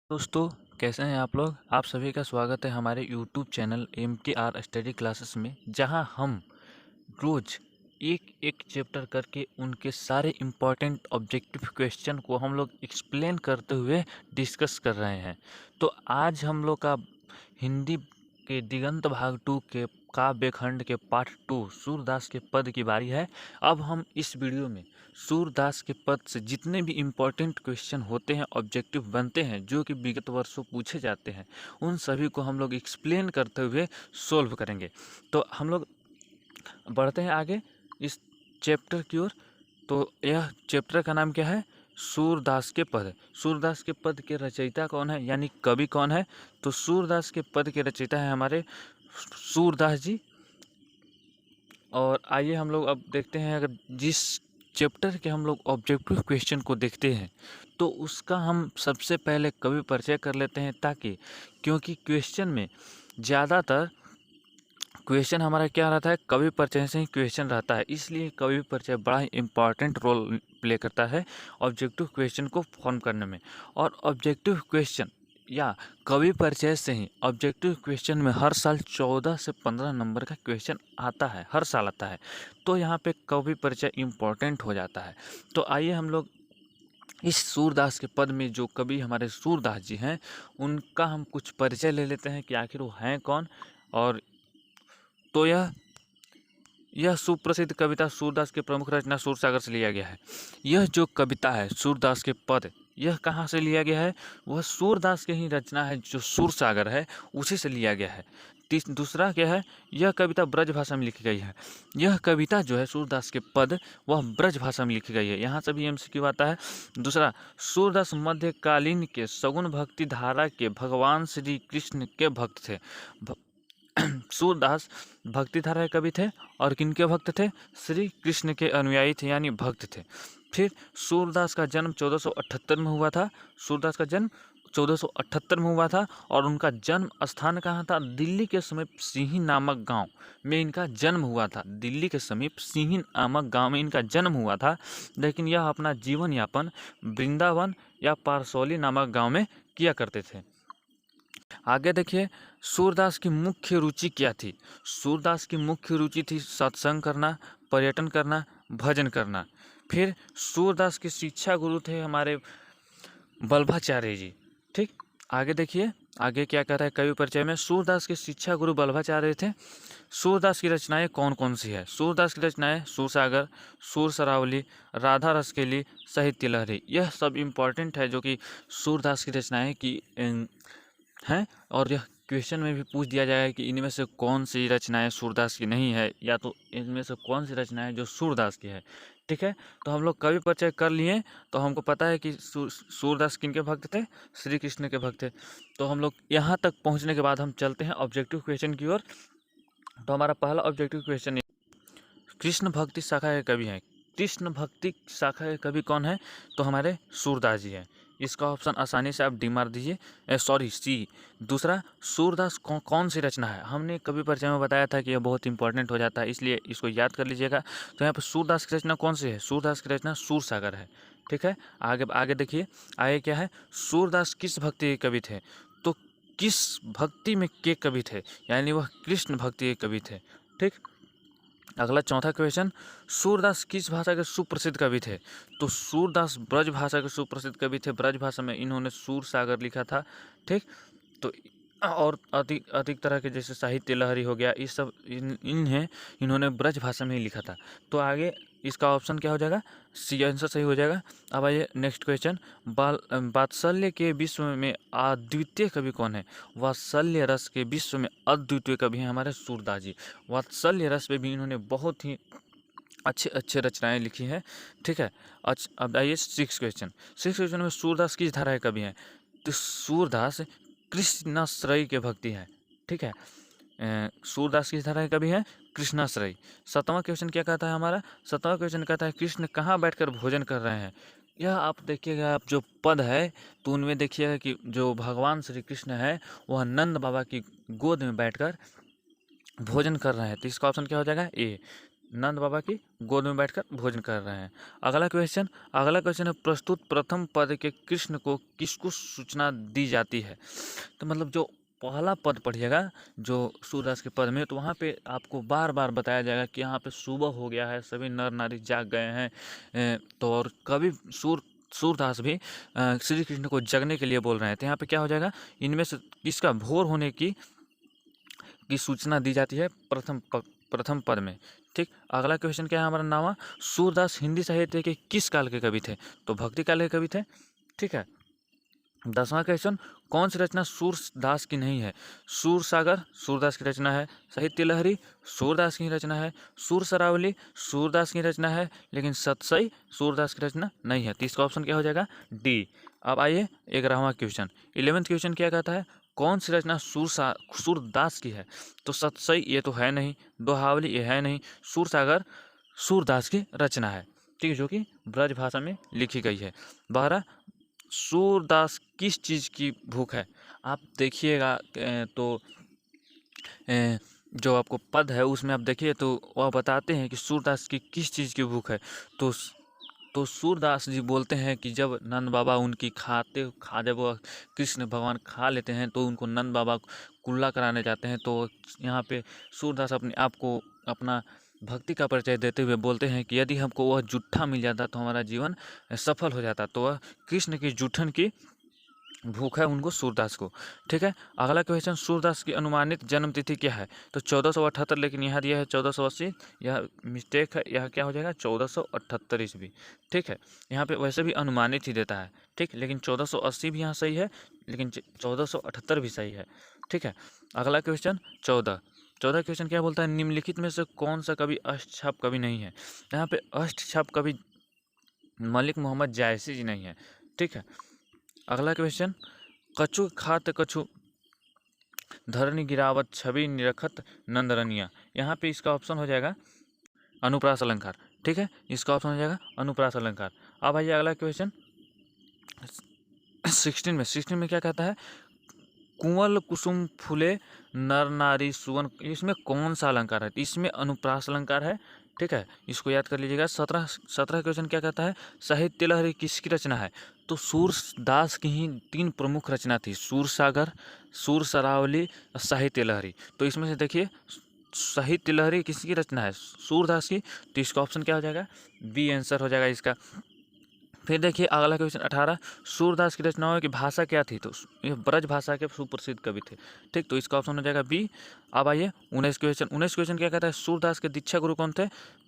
दोस्तों, कैसे हैं आप लोग। आप सभी का स्वागत है हमारे YouTube channel MTR study classes में, जहां हम रोज एक एक चैप्टर करके उनके सारे इम्पोर्टेंट ऑब्जेक्टिव क्वेश्चन को हम लोग एक्सप्लेन करते हुए डिस्कस कर रहे हैं। तो आज हम लोग का हिंदी के दिगंत भाग 2 के काव्य खंड के पार्ट 2 सूरदास के पद की बारी है। अब हम इस वीडियो में सूरदास के पद से जितने भी इम्पोर्टेंट क्वेश्चन होते हैं, ऑब्जेक्टिव बनते हैं, जो कि विगत वर्षों पूछे जाते हैं, उन सभी को हम लोग एक्सप्लेन करते हुए सोल्व करेंगे। तो हम लोग बढ़ते हैं आगे इस चैप्टर की ओर। तो यह चैप्टर का नाम क्या है? सूरदास के पद। सूरदास के पद के रचयिता कौन है, यानी कवि कौन है? तो सूरदास के पद के रचयिता है हमारे सूरदास जी। और आइए हम लोग अब देखते हैं, अगर जिस चैप्टर के हम लोग ऑब्जेक्टिव क्वेश्चन को देखते हैं तो उसका हम सबसे पहले कवि परिचय कर लेते हैं, ताकि क्योंकि क्वेश्चन में ज़्यादातर क्वेश्चन हमारा क्या रहता है, कवि परिचय से ही क्वेश्चन रहता है, इसलिए कवि परिचय बड़ा ही इम्पॉर्टेंट रोल प्ले करता है ऑब्जेक्टिव क्वेश्चन को फॉर्म करने में। और ऑब्जेक्टिव क्वेश्चन या कवि परिचय से ही ऑब्जेक्टिव क्वेश्चन में हर साल 14 से 15 नंबर का क्वेश्चन आता है, हर साल आता है। तो यहाँ पे कवि परिचय इम्पॉर्टेंट हो जाता है। तो आइए हम लोग इस सूरदास के पद में जो कवि हमारे सूरदास जी हैं, उनका हम कुछ परिचय ले लेते हैं कि आखिर वो हैं कौन। और तो यह सुप्रसिद्ध कविता सूरदास के प्रमुख रचना सूरसागर से लिया गया है। यह जो कविता है सूरदास के पद, यह कहाँ से लिया गया है? वह सूरदास के ही रचना है, जो सूरसागर है उसी से लिया गया है। दूसरा क्या है? यह कविता ब्रज भाषा में लिखी गई है। यह कविता जो है सूरदास के पद, वह ब्रज भाषा में लिखी गई है। यहाँ से भी MCQ आता है। दूसरा, सूरदास मध्यकालीन के सगुण भक्ति धारा के भगवान श्री कृष्ण के भक्त थे। सूरदास भक्ति धारा के कवि थे और किनके भक्त थे? श्री कृष्ण के अनुयायी थे, यानी भक्त थे। फिर सूरदास का जन्म 1478 में हुआ था। सूरदास का जन्म 1478 में हुआ था और उनका जन्म स्थान कहाँ था? दिल्ली के समीप सिंही नामक गांव में इनका जन्म हुआ था। दिल्ली के समीप सिंही नामक गांव में इनका जन्म हुआ था, लेकिन यह अपना जीवन यापन वृंदावन या पारसौली नामक गांव में किया करते थे। आगे देखिए, सूरदास की मुख्य रुचि क्या थी? सूरदास की मुख्य रुचि थी सत्संग करना, पर्यटन करना, भजन करना। फिर सूरदास के शिक्षा गुरु थे हमारे वल्लभाचार्य जी। ठीक, आगे देखिए, आगे क्या कहता है कवि परिचय में? सूरदास के शिक्षा गुरु वल्लभाचार्य थे। सूरदास की रचनाएं कौन कौन सी है? सूरदास की रचनाएं सूरसागर, सूर सरावली, राधा रसकेली, साहित्य लहरी, यह सब इम्पॉर्टेंट है, जो कि सूरदास की रचनाएं की हैं। और यह क्वेश्चन में भी पूछ दिया जाएगा कि इनमें से कौन सी रचनाएं सूरदास की नहीं है, या तो इनमें से कौन सी रचनाएं जो सूरदास की है। ठीक है, तो हम लोग कवि परिचय कर लिए, तो हमको पता है कि सूरदास किनके भक्त थे? श्री कृष्ण के भक्त थे। तो हम लोग यहाँ तक पहुँचने के बाद हम चलते हैं ऑब्जेक्टिव क्वेश्चन की ओर। तो हमारा पहला ऑब्जेक्टिव क्वेश्चन, कृष्ण भक्ति शाखा के कवि हैं। कृष्ण भक्ति शाखा के कवि कौन है? तो हमारे सूरदास जी हैं। इसका ऑप्शन आसानी से आप डी मार दीजिए, सॉरी सी। दूसरा, सूरदास कौन सी रचना है? हमने कवि परिचय में बताया था कि यह बहुत इंपॉर्टेंट हो जाता है, इसलिए इसको याद कर लीजिएगा। तो यहाँ पर सूरदास की रचना कौन सी है? सूरदास की रचना सूरसागर है। ठीक है, आगे आगे देखिए, आगे क्या है? सूरदास किस भक्ति के कवि थे? तो किस भक्ति में के कवि थे, यानी वह कृष्ण भक्ति के कवि थे। ठीक, अगला चौथा क्वेश्चन, सूरदास किस भाषा के सुप्रसिद्ध कवि थे? तो सूरदास ब्रज भाषा के सुप्रसिद्ध कवि थे। ब्रज भाषा में इन्होंने सूरसागर लिखा था। ठीक, तो और अधिक अधिक तरह के जैसे साहित्य लहरी हो गया, इस सब इन्होंने ब्रज भाषा में ही लिखा था। तो आगे इसका ऑप्शन क्या हो जाएगा? सी आंसर सही हो जाएगा। अब आइए नेक्स्ट क्वेश्चन, वात्सल्य के विश्व में अद्वितीय कवि कौन है? वात्सल्य रस के विश्व में अद्वितीय कवि हैं हमारे सूरदास जी। वात्सल्य रस में भी इन्होंने बहुत ही अच्छे अच्छे रचनाएं लिखी हैं। ठीक है, अच्छा अब आइए सिक्स क्वेश्चन में सूरदास किस धारा के कवि हैं? तो सूरदास कृष्णाश्रयी के भक्ति है। ठीक है, सूरदास किस धारा के कवि है? कृष्णाश्रयी। सातवां क्वेश्चन क्या कहता है हमारा? सातवां क्वेश्चन कहता है कृष्ण कहाँ बैठकर भोजन कर रहे हैं? यह आप देखिएगा, आप जो पद है तो उनमें देखिएगा कि जो भगवान श्री कृष्ण है वह नंद बाबा की गोद में बैठकर भोजन कर रहे हैं। तो इसका ऑप्शन क्या हो जाएगा? ए। नंद बाबा की गोद में बैठकर भोजन कर रहे हैं। अगला क्वेश्चन है प्रस्तुत प्रथम पद के कृष्ण को किसको सूचना दी जाती है। तो मतलब जो पहला पद पढ़िएगा जो सूरदास के पद में, तो वहाँ पे आपको बार बार बताया जाएगा कि यहाँ पे सुबह हो गया है, सभी नर नारी जाग गए हैं। तो और कभी सूरदास भी श्री कृष्ण को जगने के लिए बोल रहे हैं। तो यहाँ पे क्या हो जाएगा, इनमें से किसका भोर होने की सूचना दी जाती है प्रथम पद में। ठीक, अगला क्वेश्चन क्या है हमारा नामा, सूरदास हिंदी साहित्य के किस काल के कवि थे। तो भक्ति काल के कवि थे। ठीक है, 10वां क्वेश्चन, कौन सी रचना सूरदास की नहीं है। सूरसागर सूरदास की रचना है, साहित्य लहरी सूरदास की रचना है, सूर सरावली सूरदास की रचना है, लेकिन सतसई सूरदास की रचना नहीं है। तो इसका ऑप्शन क्या हो जाएगा, डी। अब आइए 11वां क्वेश्चन। 11th क्वेश्चन क्या कहता है, कौन सी रचना सूरदास की है। तो सतसई ये तो है नहीं, दोहावली ये है नहीं, सूरसागर सूरदास की रचना है। ठीक है, जो कि ब्रज भाषा में लिखी गई है। 12, सूरदास किस चीज़ की भूख है। आप देखिएगा तो जो आपको पद है उसमें आप देखिए तो वह बताते हैं कि सूरदास की किस चीज़ की भूख है। तो सूरदास जी बोलते हैं कि जब नंद बाबा उनकी जब वह कृष्ण भगवान खा लेते हैं तो उनको नंद बाबा कुल्ला कराने जाते हैं। तो यहाँ पे सूरदास अपने आप को अपना भक्ति का परिचय देते हुए बोलते हैं कि यदि हमको वह जूठा मिल जाता तो हमारा जीवन सफल हो जाता। तो वह कृष्ण की जूठन की भूख है उनको सूरदास को। ठीक है, अगला क्वेश्चन, सूरदास की अनुमानित जन्म तिथि क्या है। तो 1478, लेकिन यहाँ दिया है 1480, यह मिस्टेक है, यह क्या हो जाएगा 1478 ईस्वी। ठीक है, यहाँ पे वैसे भी अनुमानित ही देता है। ठीक, लेकिन 1480 भी यहाँ सही है, लेकिन 1478 भी सही है। ठीक है, अगला क्वेश्चन 14 क्वेश्चन क्या बोलता है, निम्नलिखित में से कौन सा कवि अष्टछाप कवि नहीं है। यहाँ पे अष्टछाप कवि मलिक मोहम्मद जायसी जी नहीं है। ठीक है, अगला क्वेश्चन, कछु खात कछु धरनी गिरावत छवि निरखत नंदरनिया। यहाँ पे इसका ऑप्शन हो जाएगा अनुप्रास अलंकार। ठीक है, इसका ऑप्शन हो जाएगा अनुप्रास अलंकार। अब आइए अगला क्वेश्चन 16 में क्या कहता है, कुंवल कुसुम फूले नर नारी सुवन, इसमें कौन सा अलंकार है। इसमें अनुप्रास अलंकार है। ठीक है, इसको याद कर लीजिएगा। 17 क्वेश्चन क्या कहता है, साहित्य लहरी किसकी रचना है। तो सूरदास की ही 3 प्रमुख रचना थी, सूरसागर, सूर सरावली और साहित्य लहरी। तो इसमें से देखिए साहित्य लहरी किसकी रचना है, सूरदास की। तो इसका ऑप्शन क्या हो जाएगा, बी आंसर हो जाएगा इसका। फिर देखिए अगला क्वेश्चन 18, सूरदास की रचनाओं की भाषा क्या थी। तो ये ब्रज भाषा के सुप्रसिद्ध कवि थे। ठीक, तो इसका ऑप्शन हो जाएगा बी। अब आइए 19 क्वेश्चन क्या कहता है, सूरदास के दीक्षा गुरु कौन थे,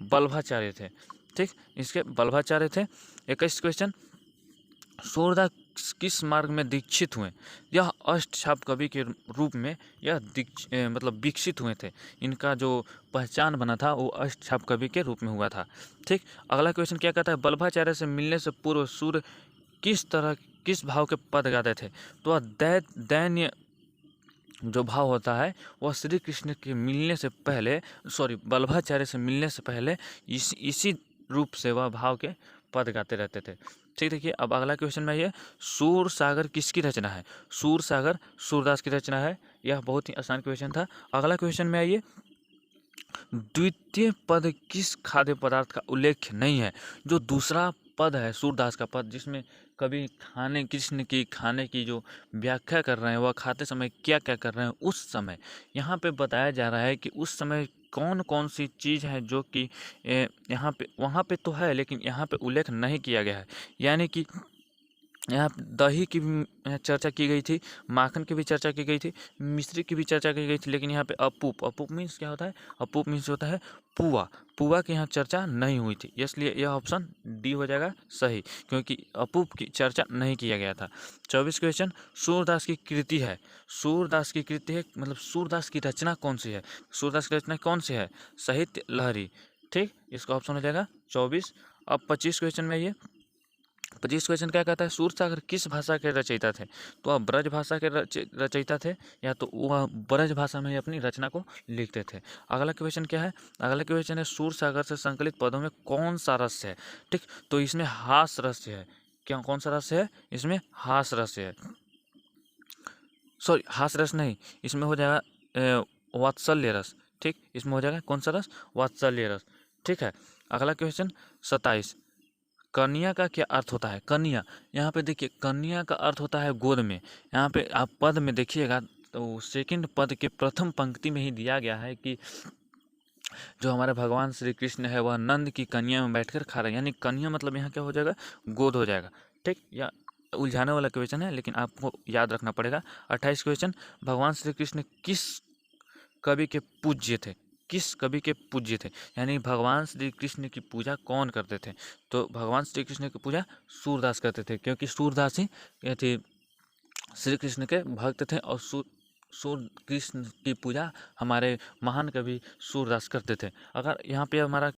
बल्भाचार्य थे। ठीक, इसके बल्भाचार्य थे। 21 क्वेश्चन, सूरदास किस मार्ग में दीक्षित हुए। यह अष्टछाप कवि के रूप में यह मतलब विकसित हुए थे। इनका जो पहचान बना था वो अष्टछाप कवि के रूप में हुआ था। ठीक, अगला क्वेश्चन क्या कहता है, बल्भाचार्य से मिलने से पूर्व सूर्य किस भाव के पद गाते थे। तो वह दैन्य जो भाव होता है वह श्री कृष्ण के मिलने से पहले, बल्भाचार्य से मिलने से पहले इसी रूप से वह भाव के पद गाते रहते थे। ठीक, देखिए अब अगला क्वेश्चन में ये, सूर सागर किसकी रचना है। सूर सागर सूरदास की रचना है। यह बहुत ही आसान क्वेश्चन था। अगला क्वेश्चन में आइए, द्वितीय पद किस खाद्य पदार्थ का उल्लेख नहीं है। जो दूसरा पद है सूरदास का पद, जिसमें कभी कृष्ण की खाने की जो व्याख्या कर रहे हैं, वह खाते समय क्या क्या कर रहे हैं, उस समय यहाँ पे बताया जा रहा है कि उस समय कौन कौन सी चीज़ है जो कि यहाँ पे वहाँ पे तो है लेकिन यहाँ पे उल्लेख नहीं किया गया है। यानी कि यहाँ दही की भी चर्चा की गई थी, माखन की भी चर्चा की गई थी, मिश्री की भी चर्चा की गई थी, लेकिन यहाँ पे अपूप मीन्स क्या होता है, अपूप मीन्स होता है पुआ की यहाँ चर्चा नहीं हुई थी। इसलिए यह ऑप्शन डी हो जाएगा सही, क्योंकि अपूप की चर्चा नहीं किया गया था। 24 क्वेश्चन, सूरदास की कृति है। सूरदास की कृति है मतलब सूरदास की रचना कौन सी है। सूरदास की रचना कौन सी है, साहित्य लहरी। ठीक, इसका ऑप्शन हो जाएगा 24। अब 25 क्वेश्चन में ये 25 क्वेश्चन क्या कहता है, सूरसागर किस भाषा के रचयिता थे। तो वह ब्रज भाषा के रचयिता थे, या तो वह ब्रज भाषा में ही अपनी रचना को लिखते थे। अगला क्वेश्चन क्या है, अगला क्वेश्चन है, सूरसागर से संकलित पदों में कौन सा रस है। ठीक, तो इसमें हास रस है। क्या कौन सा रस है, इसमें हास रस है, हास रस नहीं, इसमें हो जाएगा वात्सल्य रस। ठीक, इसमें हो जाएगा कौन सा रस, वात्सल्य रस। ठीक है। अगला क्वेश्चन 27, कन्या का क्या अर्थ होता है? कन्या, यहाँ पे देखिए कन्या का अर्थ होता है गोद में। यहाँ पे आप पद में देखिएगा तो सेकंड पद के प्रथम पंक्ति में ही दिया गया है कि जो हमारे भगवान श्री कृष्ण है वह नंद की कन्या में बैठकर खा रहे हैं, यानी कन्या मतलब यहाँ क्या हो जाएगा, गोद हो जाएगा। ठीक, या उलझाने वाला क्वेश्चन है लेकिन आपको याद रखना पड़ेगा। 28 क्वेश्चन, भगवान श्री कृष्ण किस कवि के पूज्य थे? किस कवि के पूज्य थे, यानी भगवान श्री कृष्ण की पूजा कौन करते थे? तो भगवान श्री कृष्ण की पूजा सूरदास करते थे, क्योंकि सूरदास ही ये थे श्री कृष्ण के भक्त थे, और सूर्य कृष्ण की पूजा हमारे महान कवि सूरदास करते थे। अगर यहाँ पे हमारा